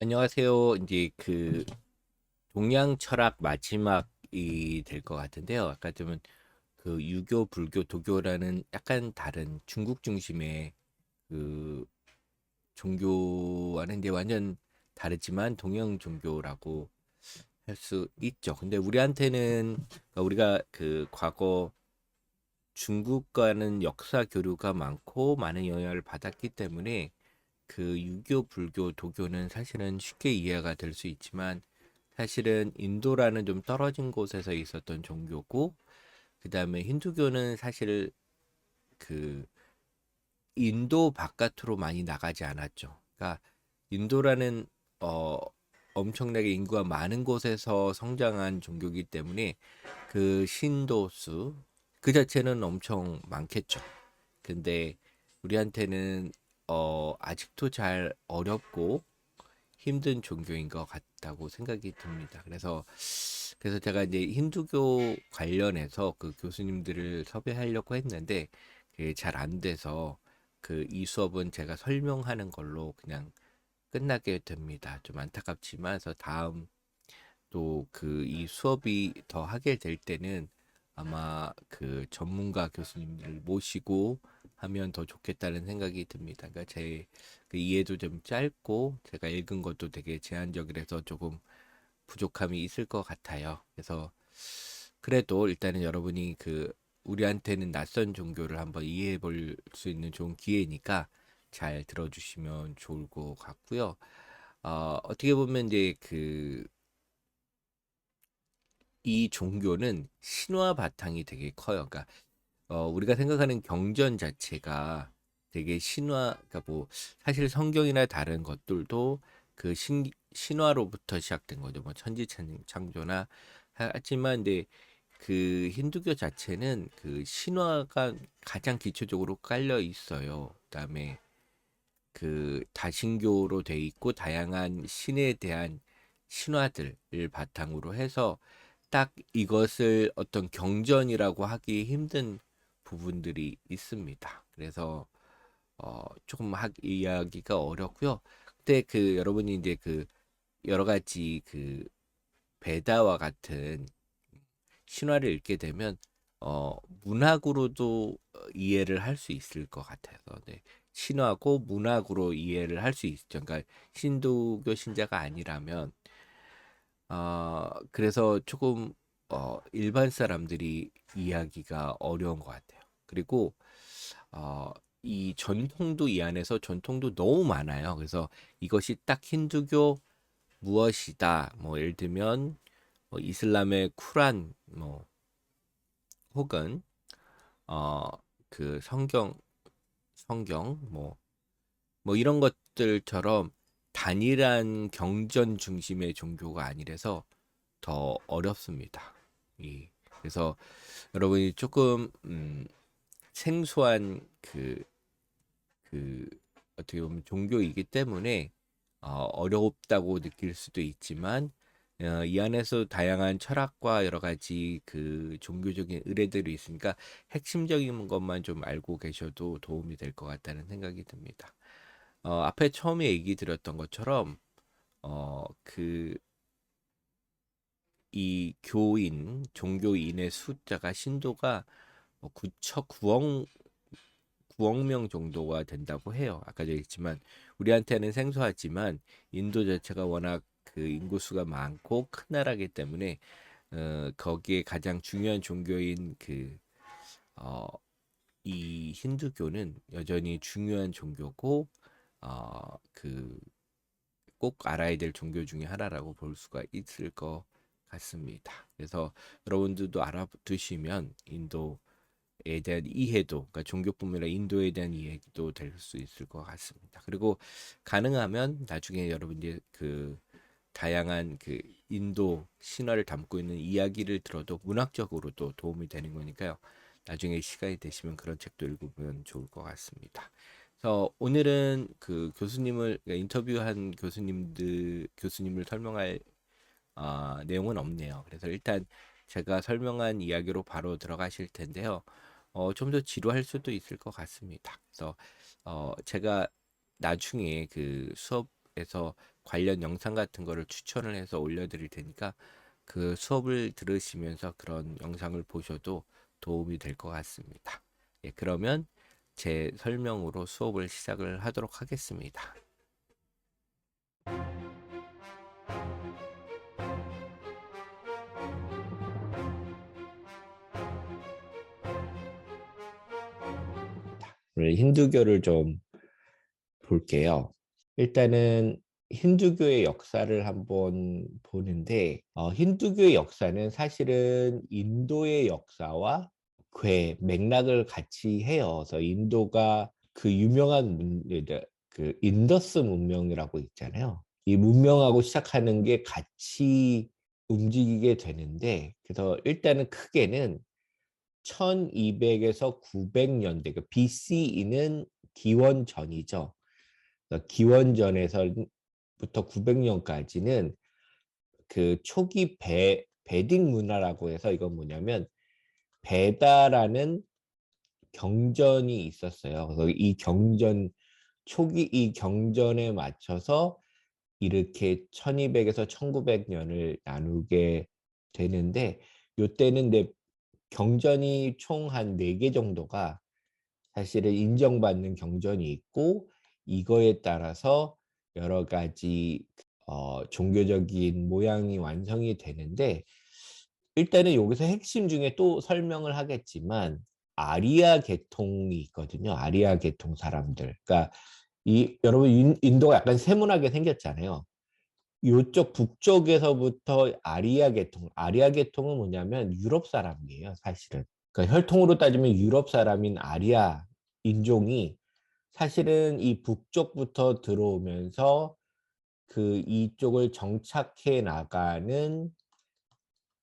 안녕하세요. 이제 동양 철학 마지막이 될 것 같은데요. 아까 좀 유교, 불교, 도교라는 약간 다른 중국 중심의 그 종교와는 이제 완전 다르지만 동양 종교라고 할 수 있죠. 근데 우리한테는 그러니까 우리가 과거 중국과는 역사 교류가 많고 많은 영향을 받았기 때문에 유교, 불교, 도교는 사실은 쉽게 이해가 될 수 있지만 사실은 인도라는 좀 떨어진 곳에서 있었던 종교고 그다음에 힌두교는 사실 그 인도 바깥으로 많이 나가지 않았죠. 그러니까 인도라는 어 엄청나게 인구가 많은 곳에서 성장한 종교이기 때문에 신도수 그 자체는 엄청 많겠죠. 근데 우리한테는 아직도 잘 어렵고 힘든 종교인 것 같다고 생각이 듭니다. 그래서 제가 이제 힌두교 관련해서 그 교수님들을 섭외하려고 했는데 잘 안 돼서 이 수업은 제가 설명하는 걸로 그냥 끝나게 됩니다. 좀 안타깝지만 그래서 다음 또 이 수업이 더 하게 될 때는 아마 전문가 교수님들을 모시고 하면 더 좋겠다는 생각이 듭니다. 그러니까 제 이해도 좀 짧고 제가 읽은 것도 되게 제한적이라서 조금 부족함이 있을 것 같아요. 그래서 그래도 일단은 여러분이 우리한테는 낯선 종교를 한번 이해해 볼 수 있는 좋은 기회니까 잘 들어주시면 좋을 것 같고요. 어떻게 보면 이제 이 종교는 신화 바탕이 되게 커요. 그러니까 우리가 생각하는 경전 자체가 되게 그러니까 뭐 사실 성경이나 다른 것들도 신화로부터 시작된 거죠. 뭐 창조나 하지만 근데 힌두교 자체는 신화가 가장 기초적으로 깔려 있어요. 그다음에 다신교로 돼 있고 다양한 신에 대한 신화들을 바탕으로 해서 딱 이것을 어떤 경전이라고 하기 힘든 부분들이 있습니다. 그래서 조금 이야기가 어렵고요. 근데 여러분이 이제 여러 가지 베다와 같은 신화를 읽게 되면 문학으로도 이해를 할 수 있을 것 같아서 네. 신화고 문학으로 이해를 할 수 있죠. 그러니까 신도교 신자가 아니라면 그래서 조금 일반 사람들이 이해하기가 어려운 것 같아요. 그리고 어, 이 전통도 이 안에서 전통도 너무 많아요. 그래서 이것이 딱 힌두교 무엇이다. 뭐 예를 들면 이슬람의 쿠란 뭐 혹은 어, 성경 뭐 이런 것들처럼 단일한 경전 중심의 종교가 아니라서 더 어렵습니다. 그래서 여러분이 조금 생소한 그 어떻게 보면 종교이기 때문에 어렵다고 느낄 수도 있지만 이 안에서 다양한 철학과 여러 가지 종교적인 의례들이 있으니까 핵심적인 것만 좀 알고 계셔도 도움이 될 것 같다는 생각이 듭니다. 앞에 처음에 얘기 드렸던 것처럼 어, 그 이 종교인의 숫자가 신도가 9억 명 정도가 된다고 해요. 아까 얘기했지만 우리한테는 생소하지만 인도 자체가 워낙 인구수가 많고 큰 나라이기 때문에 거기에 가장 중요한 종교인 어, 이 힌두교는 여전히 중요한 종교고 어, 그 꼭 알아야 될 종교 중에 하나라고 볼 수가 있을 것 같습니다. 그래서 여러분들도 알아두시면 인도에 대한 이해도, 그러니까 종교뿐만 아니라 인도에 대한 이해도 될 수 있을 것 같습니다. 그리고 가능하면 나중에 여러분들 다양한 인도 신화를 담고 있는 이야기를 들어도 문학적으로도 도움이 되는 거니까요. 나중에 시간이 되시면 그런 책도 읽으면 좋을 것 같습니다. 그래서 오늘은 그러니까 인터뷰한 교수님을 설명할 내용은 없네요. 그래서 일단 제가 설명한 이야기로 바로 들어가실 텐데요. 좀 더 지루할 수도 있을 것 같습니다. 그래서 제가 나중에 수업 유튜브에서 관련 영상 같은 거를 추천을 해서 올려드릴 테니까 그 수업을 들으시면서 그런 영상을 보셔도 도움이 될 것 같습니다. 예, 그러면 제 설명으로 수업을 시작을 하도록 하겠습니다. 오늘 힌두교를 좀 볼게요. 일단은 힌두교의 역사를 한번 보는데 힌두교의 역사는 사실은 인도의 역사와 맥락을 같이 해요. 그래서 인도가 그 유명한 그 인더스 문명이라고 있잖아요. 이 문명하고 시작하는 게 같이 움직이게 되는데, 그래서 일단은 크게는 1200에서 900년대, 그 BCE는 기원전이죠. 기원전에서부터 900년까지는 그 초기 베딩 문화라고 해서, 이건 뭐냐면 베다라는 경전이 있었어요. 그래서 초기 이 경전에 맞춰서 이렇게 1200에서 1900년을 나누게 되는데, 요때는 경전이 총 한 4개 정도가 사실은 인정받는 경전이 있고, 이거에 따라서 여러 가지 종교적인 모양이 완성이 되는데, 일단은 여기서 핵심 중에 또 설명을 하겠지만 아리아 계통이 있거든요. 아리아 계통 사람들. 그러니까 여러분 인도가 약간 세분하게 생겼잖아요. 이쪽 북쪽에서부터 아리아 계통은 뭐냐면 유럽 사람이에요, 사실은. 그러니까 혈통으로 따지면 유럽 사람인 아리아 인종이 사실은 이 북쪽부터 들어오면서 그 이쪽을 정착해 나가는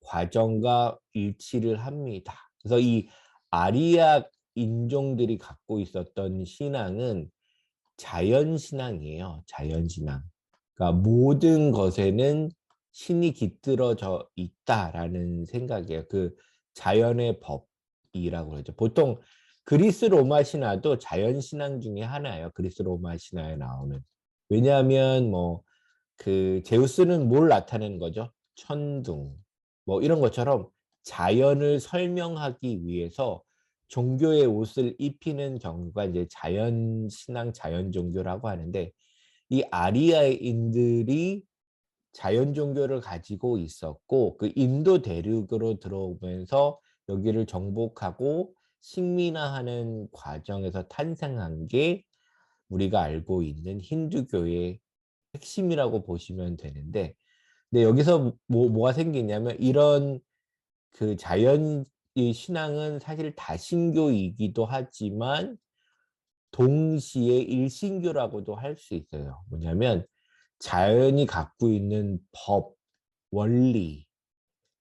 과정과 일치를 합니다. 그래서 이 아리아 인종들이 갖고 있었던 신앙은 자연신앙이에요. 자연신앙. 그러니까 모든 것에는 신이 깃들어져 있다라는 생각이에요. 그 자연의 법이라고 그러죠. 보통 그리스 로마 신화도 자연신앙 중에 하나예요. 그리스 로마 신화에 나오는. 왜냐하면 뭐 그 제우스는 뭘 나타내는 거죠? 천둥. 뭐 이런 것처럼 자연을 설명하기 위해서 종교의 옷을 입히는 경우가 이제 자연 신앙, 자연 종교라고 하는데, 이 아리아인들이 자연 종교를 가지고 있었고, 그 인도 대륙으로 들어오면서 여기를 정복하고 식민화하는 과정에서 탄생한 게 우리가 알고 있는 힌두교의 핵심이라고 보시면 되는데, 근데 여기서 뭐가 생기냐면, 이런 그 자연의 신앙은 사실 다신교이기도 하지만 동시에 일신교라고도 할 수 있어요. 뭐냐면 자연이 갖고 있는 법, 원리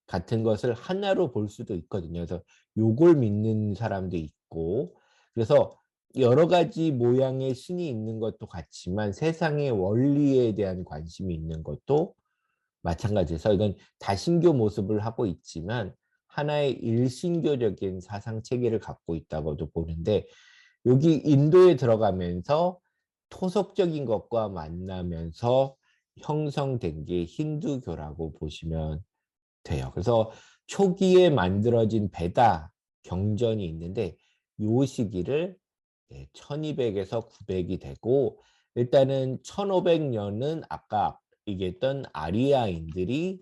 같은 것을 하나로 볼 수도 있거든요. 그래서 요걸 믿는 사람도 있고, 그래서 여러 가지 모양의 신이 있는 것도 같지만 세상의 원리에 대한 관심이 있는 것도 마찬가지에서, 이건 다신교 모습을 하고 있지만 하나의 일신교적인 사상 체계를 갖고 있다고도 보는데, 여기 인도에 들어가면서 토속적인 것과 만나면서 형성된 게 힌두교라고 보시면 돼요. 그래서 초기에 만들어진 베다 경전이 있는데, 요 시기를 1200에서 900이 되고, 일단은 1500년은 아까 얘기했던 아리아인들이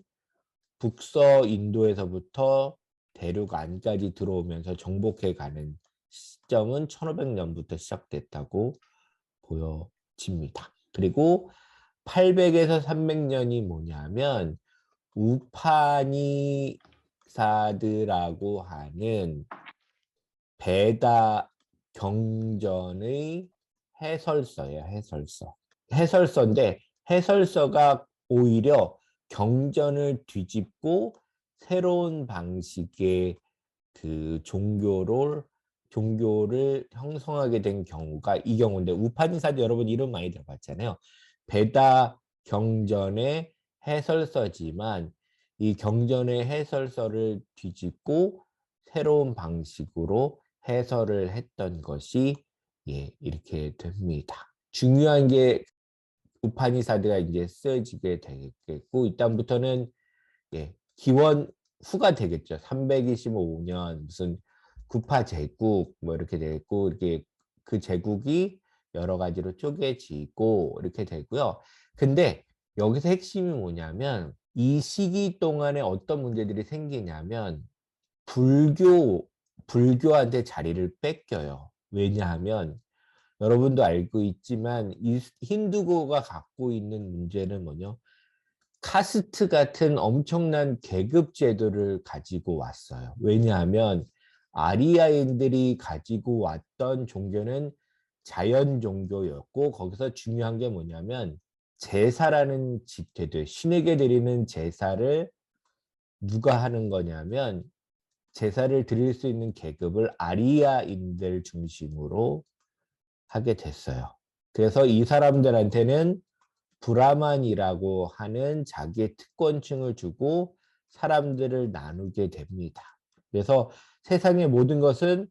북서 인도에서부터 대륙 안까지 들어오면서 정복해 가는 시점은 1500년부터 시작됐다고 보여집니다. 그리고 800에서 300년이 뭐냐면 우파니사드라고 하는 베다 경전의 해설서예요. 해설서인데, 해설서가 오히려 경전을 뒤집고 새로운 방식의 그 종교를 형성하게 된 경우가 이 경우인데, 우파니사드 여러분 이름 많이 들어봤잖아요. 베다 경전의 해설서지만 이 경전의 해설서를 뒤집고 새로운 방식으로 해설을 했던 것이 이렇게 됩니다. 중요한 게 우파니사드가 이제 쓰여지게 되겠고 이다음부터는 기원 후가 되겠죠. 325년 무슨 구파 제국 뭐 이렇게 되겠고 이렇게 그 제국이 여러 가지로 쪼개지고 이렇게 되고요. 근데 여기서 핵심이 뭐냐면 이 시기 동안에 어떤 문제들이 생기냐면 불교한테 자리를 뺏겨요. 왜냐하면 여러분도 알고 있지만 이 힌두교가 갖고 있는 문제는 뭐냐? 카스트 같은 엄청난 계급 제도를 가지고 왔어요. 왜냐하면 아리아인들이 가지고 왔던 종교는 자연 종교였고 거기서 중요한 게 뭐냐면 제사라는 집회들, 신에게 드리는 제사를 누가 하는 거냐면 제사를 드릴 수 있는 계급을 아리아인들 중심으로 하게 됐어요. 그래서 이 사람들한테는 브라만이라고 하는 자기의 특권층을 주고 사람들을 나누게 됩니다. 그래서 세상의 모든 것은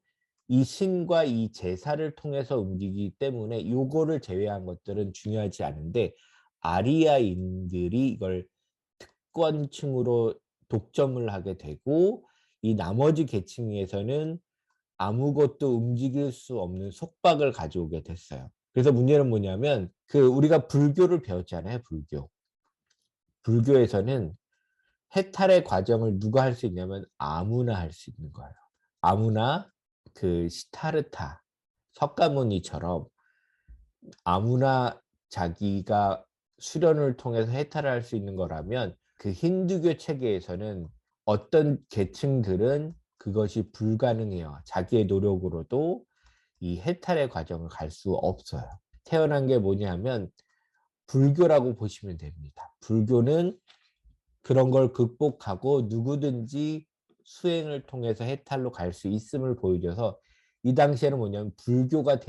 이 신과 이 제사를 통해서 움직이기 때문에 이거를 제외한 것들은 중요하지 않은데 아리아인들이 이걸 특권층으로 독점을 하게 되고 이 나머지 계층에서는 아무것도 움직일 수 없는 속박을 가져오게 됐어요. 그래서 문제는 뭐냐면 우리가 불교를 배웠잖아요. 불교에서는 해탈의 과정을 누가 할 수 있냐면 아무나 할 수 있는 거예요. 아무나 시타르타 석가모니처럼 아무나 자기가 수련을 통해서 해탈을 할 수 있는 거라면 그 힌두교 체계에서는 어떤 계층들은 그것이 불가능해요. 자기의 노력으로도 이 해탈의 과정을 갈 수 없어요. 태어난 게 뭐냐면 불교라고 보시면 됩니다. 불교는 그런 걸 극복하고 누구든지 수행을 통해서 해탈로 갈 수 있음을 보여줘서 이 당시에는 뭐냐면 불교가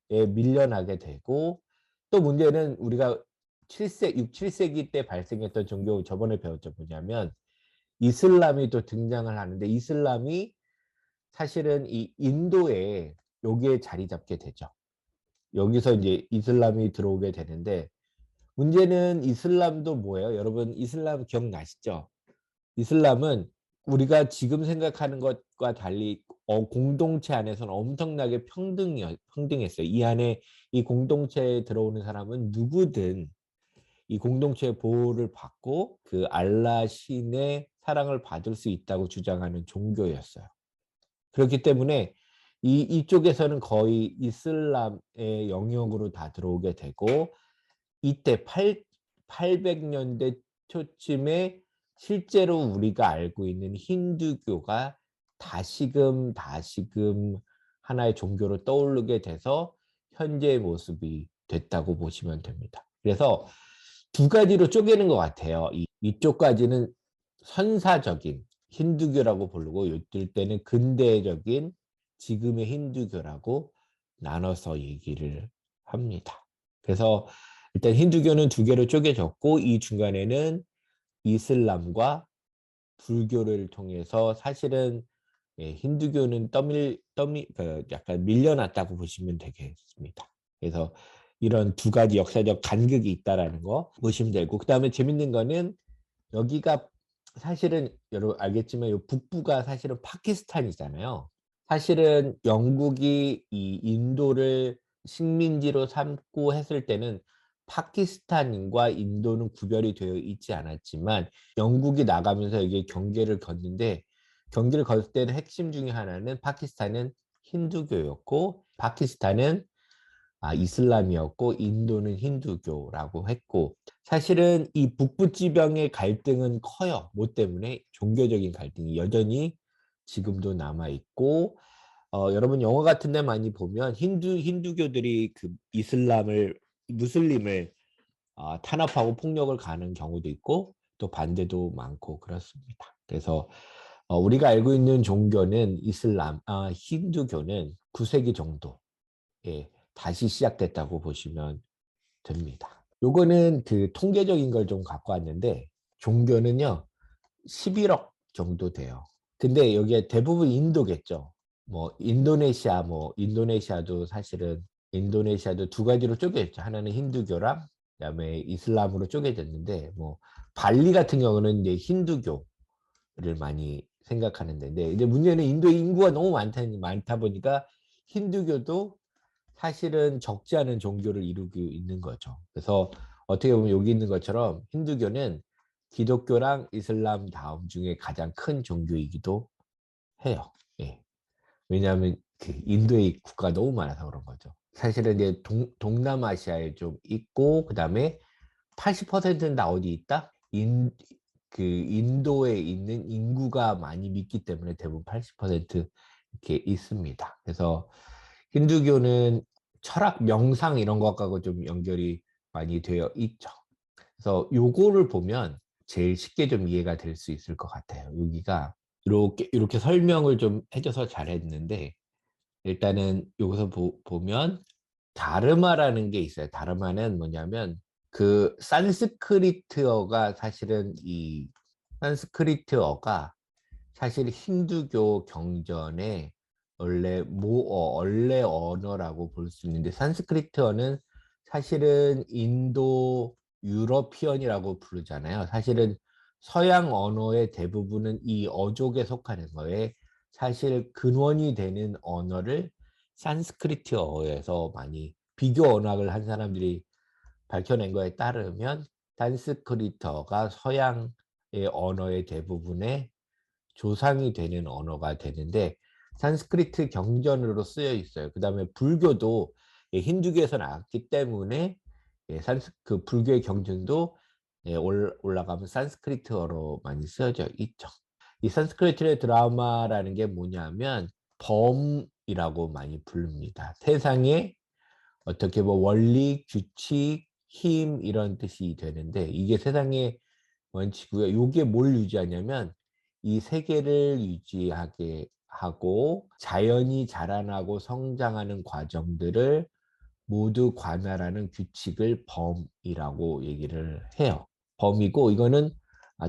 밀려나게 되고 또 문제는 우리가 6, 7세기 때 발생했던 종교 저번에 배웠죠. 뭐냐면 이슬람이 또 등장을 하는데 이슬람이 사실은 이 인도에 여기에 자리 잡게 되죠. 여기서 이제 이슬람이 들어오게 되는데 문제는 이슬람도 뭐예요? 여러분 이슬람 기억나시죠? 이슬람은 우리가 지금 생각하는 것과 달리 공동체 안에서는 엄청나게 평등했어요. 이 안에 이 공동체에 들어오는 사람은 누구든 이 공동체의 보호를 받고 그 알라 신의 사랑을 받을 수 있다고 주장하는 종교였어요. 그렇기 때문에 이쪽에서는 거의 이슬람의 영역으로 다 들어오게 되고 이때 800년대 초쯤에 실제로 우리가 알고 있는 힌두교가 다시금 하나의 종교로 떠오르게 돼서 현재의 모습이 됐다고 보시면 됩니다. 그래서 두 가지로 쪼개는 것 같아요. 이쪽까지는 선사적인 힌두교라고 부르고 이럴 때는 근대적인 지금의 힌두교라고 나눠서 얘기를 합니다. 그래서 일단 힌두교는 두 개로 쪼개졌고 이 중간에는 이슬람과 불교를 통해서 사실은 힌두교는 약간 밀려났다고 보시면 되겠습니다. 그래서 이런 두 가지 역사적 간극이 있다라는 거 보시면 되고 그다음에 재밌는 거는 여기가 사실은 여러분 알겠지만 이 북부가 사실은 파키스탄이잖아요. 사실은 영국이 이 인도를 식민지로 삼고 했을 때는 파키스탄과 인도는 구별이 되어 있지 않았지만 영국이 나가면서 이게 경계를 걷는데 경계를 걸 때는 핵심 중에 하나는 파키스탄은 힌두교였고 파키스탄은 이슬람이었고 인도는 힌두교라고 했고 사실은 이 북부 지방의 갈등은 커요. 뭐 때문에? 종교적인 갈등이 여전히 지금도 남아 있고 여러분 영화 같은 데 많이 보면 힌두교들이 무슬림을 탄압하고 폭력을 가하는 경우도 있고 또 반대도 많고 그렇습니다. 그래서 우리가 알고 있는 종교는 힌두교는 9세기 정도에 다시 시작됐다고 보시면 됩니다. 요거는 통계적인 걸 좀 갖고 왔는데 종교는요 11억 정도 돼요. 근데 여기에 대부분 인도겠죠. 인도네시아도 사실은 인도네시아도 두 가지로 쪼개져 있죠. 하나는 힌두교랑 그다음에 이슬람으로 쪼개졌는데 뭐 발리 같은 경우는 이제 힌두교를 많이 생각하는데 네, 이제 문제는 인도의 인구가 너무 많다 보니까 힌두교도 사실은 적지 않은 종교를 이루고 있는 거죠. 그래서 어떻게 보면 여기 있는 것처럼 힌두교는 기독교랑 이슬람 다음 중에 가장 큰 종교이기도 해요. 예. 왜냐하면 그 인도의 국가가 너무 많아서 그런 거죠. 사실은 이제 동남아시아에 좀 있고 그다음에 80%는 다 어디 있다? 그 인도에 있는 인구가 많이 믿기 때문에 대부분 80% 이렇게 있습니다. 그래서 힌두교는 철학, 명상 이런 것하고 좀 연결이 많이 되어 있죠. 그래서 요거를 보면 제일 쉽게 좀 이해가 될 수 있을 것 같아요. 여기가 이렇게 설명을 좀 해줘서 잘했는데 일단은 여기서 보면 다르마라는 게 있어요. 다르마는 뭐냐면 그 산스크리트어가 사실은 이 산스크리트어가 사실 힌두교 경전의 원래 언어라고 볼 수 있는데 산스크리트어는 사실은 인도 유러피언이라고 부르잖아요. 사실은 서양 언어의 대부분은 이 어족에 속하는 거에 사실 근원이 되는 언어를 산스크리트어에서 많이 비교 언학을 한 사람들이 밝혀낸 거에 따르면 산스크리트어가 서양의 언어의 대부분의 조상이 되는 언어가 되는데 산스크리트 경전으로 쓰여 있어요. 그 다음에 불교도 힌두교에서 나왔기 때문에 그 불교의 경전도 올라가면 산스크리트어로 많이 쓰여져 있죠. 이 산스크리트의 드라마라는 게 뭐냐면 범이라고 많이 부릅니다. 세상에 어떻게 뭐 원리, 규칙, 힘 이런 뜻이 되는데 이게 세상의 원칙이고요. 이게 뭘 유지하냐면 이 세계를 유지하게 하고 자연이 자라나고 성장하는 과정들을 모두 관할하는 규칙을 범이라고 얘기를 해요. 범이고 이거는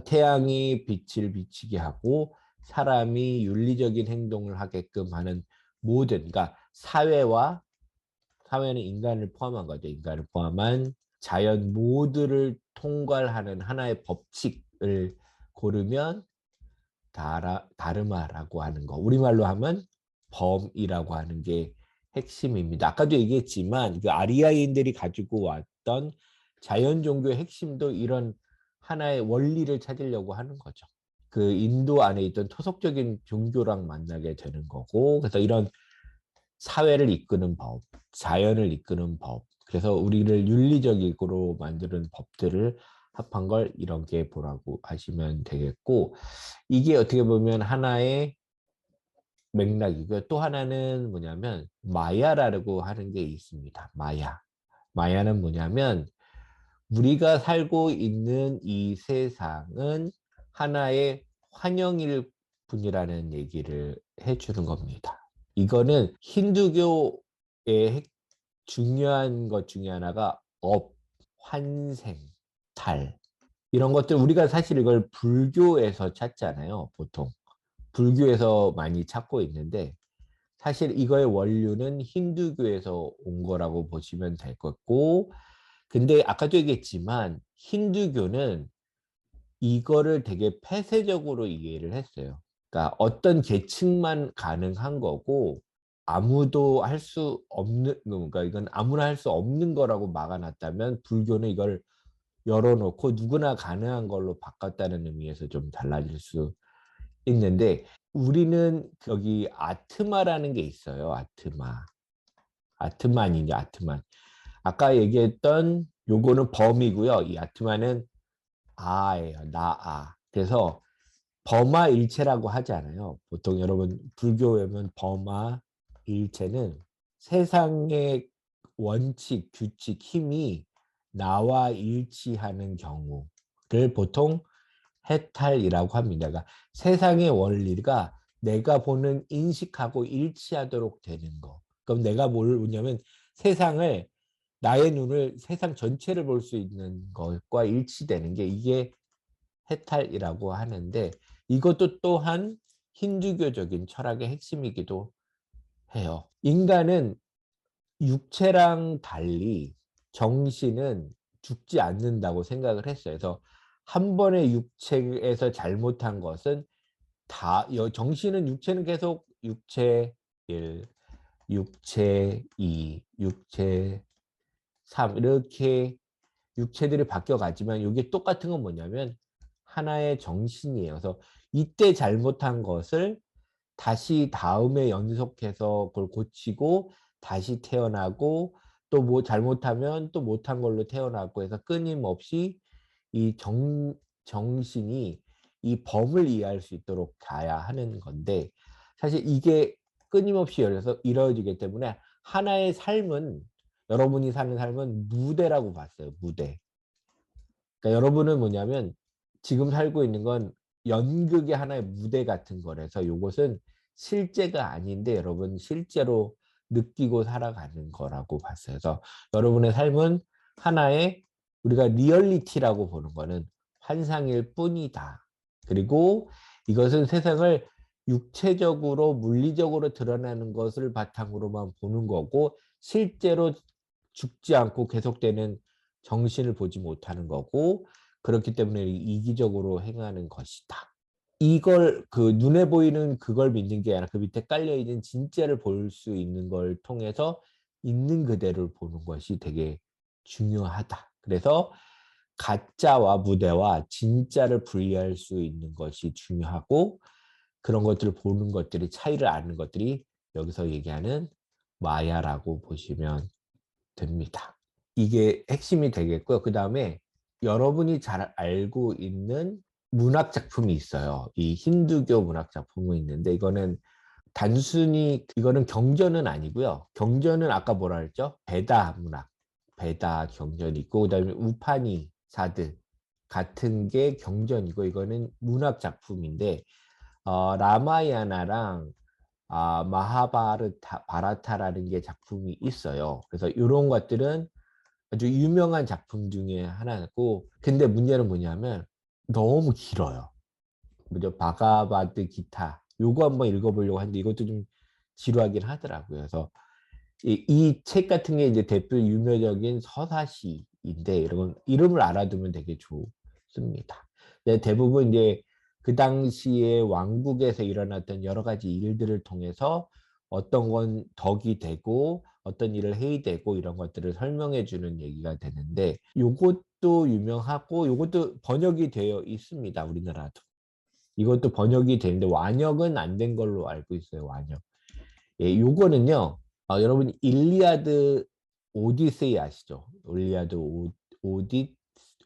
태양이 빛을 비치게 하고 사람이 윤리적인 행동을 하게끔 하는 모든 그러니까 사회는 인간을 포함한 거죠. 인간을 포함한 자연 모두를 통괄하는 하나의 법칙을 고르면 다르마라고 하는 거. 우리말로 하면 범이라고 하는 게 핵심입니다. 아까도 얘기했지만 그 아리아인들이 가지고 왔던 자연 종교의 핵심도 이런 하나의 원리를 찾으려고 하는 거죠. 그 인도 안에 있던 토속적인 종교랑 만나게 되는 거고 그래서 이런 사회를 이끄는 법, 자연을 이끄는 법, 그래서 우리를 윤리적으로 만드는 법들을 합한 걸 이렇게 보라고 하시면 되겠고 이게 어떻게 보면 하나의 맥락이고요. 또 하나는 뭐냐면 마야라고 하는 게 있습니다. 마야. 마야는 뭐냐면 우리가 살고 있는 이 세상은 하나의 환영일 뿐이라는 얘기를 해주는 겁니다. 이거는 힌두교의 중요한 것 중에 하나가 환생, 달 이런 것들 우리가 사실 이걸 불교에서 찾잖아요. 보통 불교에서 많이 찾고 있는데 사실 이거의 원류는 힌두교에서 온 거라고 보시면 될 거고 근데 아까도 얘기했지만 힌두교는 이거를 되게 폐쇄적으로 이해를 했어요. 그러니까 어떤 계층만 가능한 거고 아무도 할 수 없는 그러니까 이건 아무나 할 수 없는 거라고 막아놨다면 불교는 이걸 열어놓고 누구나 가능한 걸로 바꿨다는 의미에서 좀 달라질 수 있는데 우리는 여기 아트마라는 게 있어요. 아트만이죠. 아트만. 아까 얘기했던 요거는 범이고요. 이 아트만은 아예요. 그래서 범아일체라고 하잖아요. 보통 여러분 불교에면 범아일체는 세상의 원칙, 규칙, 힘이 나와 일치하는 경우를 보통 해탈이라고 합니다. 그러니까 세상의 원리가 내가 보는 인식하고 일치하도록 되는 거. 그럼 내가 뭘 보냐면 세상을 나의 눈을 세상 전체를 볼 수 있는 것과 일치되는 게 이게 해탈이라고 하는데 이것도 또한 힌두교적인 철학의 핵심이기도 해요. 인간은 육체랑 달리 정신은 죽지 않는다고 생각을 했어요. 그래서 한 번의 육체에서 잘못한 것은 다 정신은 육체는 계속 육체 1, 육체 2, 육체 3 이렇게 육체들이 바뀌어 가지만 이게 똑같은 건 뭐냐면 하나의 정신이에요. 그래서 이때 잘못한 것을 다시 다음에 연속해서 그걸 고치고 다시 태어나고 또 뭐 잘못하면 또 못한 걸로 태어나고 해서 끊임없이 이 정신이 이 범을 이해할 수 있도록 가야 하는 건데 사실 이게 끊임없이 열려서 이루어지기 때문에 하나의 삶은 여러분이 사는 삶은 무대라고 봤어요. 무대. 그러니까 여러분은 뭐냐면 지금 살고 있는 건 연극의 하나의 무대 같은 거라서 요것은 실제가 아닌데 여러분 실제로 느끼고 살아가는 거라고 봤어요. 그래서 여러분의 삶은 하나의 우리가 리얼리티라고 보는 거는 환상일 뿐이다. 그리고 이것은 세상을 육체적으로 물리적으로 드러나는 것을 바탕으로만 보는 거고 실제로 죽지 않고 계속되는 정신을 보지 못하는 거고 그렇기 때문에 이기적으로 행하는 것이다. 이걸 그 눈에 보이는 그걸 믿는 게 아니라 그 밑에 깔려 있는 진짜를 볼 수 있는 걸 통해서 있는 그대로를 보는 것이 되게 중요하다. 그래서 가짜와 무대와 진짜를 분리할 수 있는 것이 중요하고 그런 것들을 보는 것들이 차이를 아는 것들이 여기서 얘기하는 마야라고 보시면 됩니다. 이게 핵심이 되겠고요. 그다음에 여러분이 잘 알고 있는 문학 작품이 있어요. 이 힌두교 문학 작품이 있는데 이거는 단순히 이거는 경전은 아니고요. 경전은 아까 뭐라 했죠? 베다 문학, 베다 경전이 있고 그다음에 우파니사드 같은 게 경전이고 이거는 문학 작품인데 라마야나랑 바라타라는 게 작품이 있어요. 그래서 이런 것들은 아주 유명한 작품 중에 하나고 근데 문제는 뭐냐면 너무 길어요. 먼저 바가바드 기타 요거 한번 읽어보려고 하는데 이것도 좀 지루하긴 하더라고요. 그래서 이 책 같은 게 이제 대표 유명적인 서사시인데 이런 이름을 알아두면 되게 좋습니다. 근데 대부분 이제 그 당시에 왕국에서 일어났던 여러 가지 일들을 통해서 어떤 건 덕이 되고 어떤 일을 해야 되고 이런 것들을 설명해 주는 얘기가 되는데 요것도 유명하고 요것도 번역이 되어 있습니다. 우리나라도. 이것도 번역이 되는데 완역은 안 된 걸로 알고 있어요. 완역. 예, 요거는요. 여러분 일리아드 오디세이 아시죠? 일리아드 오디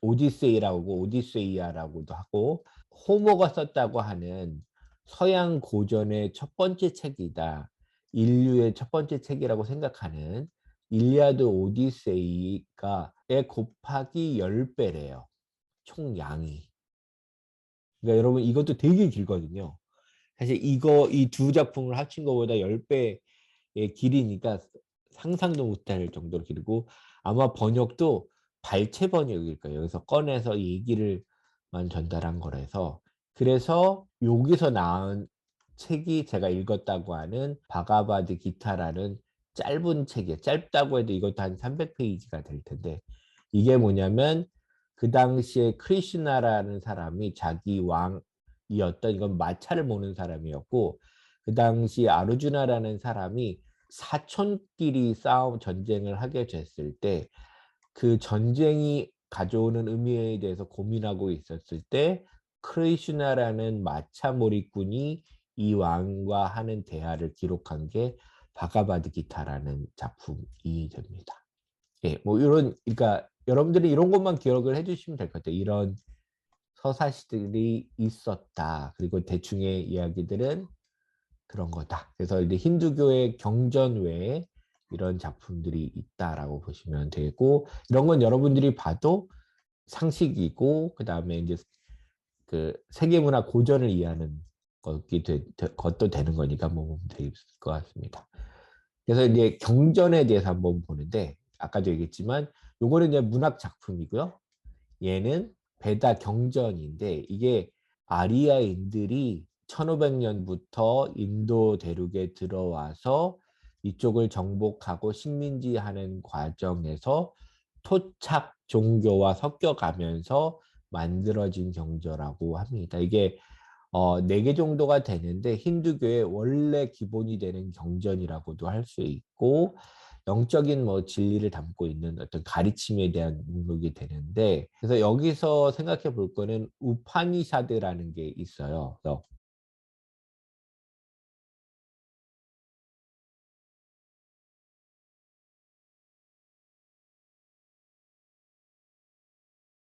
오디세이라고 오디세이아라고도 하고 호모가 썼다고 하는 서양 고전의 첫 번째 책이다. 인류의 첫 번째 책이라고 생각하는 일리아드 오디세이가 에 곱하기 10배래요. 총 양이. 그러니까 여러분 이것도 되게 길거든요. 사실 이 두 작품을 합친 것보다 10배의 길이니까 상상도 못할 정도로 길고 아마 번역도 발췌 번역일 거예요. 여기서 꺼내서 이 얘기를만 전달한 거라서 그래서 여기서 나온 책이 제가 읽었다고 하는 바가바드 기타라는 짧은 책이에요. 짧다고 해도 이것도 한 300페이지가 될 텐데 이게 뭐냐면 그 당시에 크리슈나라는 사람이 자기 왕이었던 이건 마차를 모는 사람이었고 그 당시 아르주나라는 사람이 사촌끼리 싸움 전쟁을 하게 됐을 때 그 전쟁이 가져오는 의미에 대해서 고민하고 있었을 때 크리슈나라는 마차몰이꾼이 이 왕과 하는 대화를 기록한 게 바가바드 기타라는 작품이 됩니다. 예, 뭐 이런 그러니까 여러분들이 이런 것만 기억을 해주시면 될 것 같아요. 이런 서사시들이 있었다. 그리고 대충의 이야기들은 그런 거다. 그래서 이제 힌두교의 경전 외에 이런 작품들이 있다라고 보시면 되고 이런 건 여러분들이 봐도 상식이고 그 다음에 이제 그 세계문화 고전을 이해하는 것도 되는 거니까 뭐 보면 될 것 같습니다. 그래서 이제 경전에 대해서 한번 보는데 아까도 얘기했지만 요거는 이제 문학 작품이고요. 얘는 베다 경전인데 이게 아리아인들이 1500년부터 인도 대륙에 들어와서 이쪽을 정복하고 식민지하는 과정에서 토착 종교와 섞여가면서 만들어진 경전라고 합니다. 이게 4개 정도가 되는데 힌두교의 원래 기본이 되는 경전이라고도 할 수 있고 영적인 뭐 진리를 담고 있는 어떤 가르침에 대한 목록이 되는데 그래서 여기서 생각해 볼 거는 우파니샤드라는 게 있어요. 그래서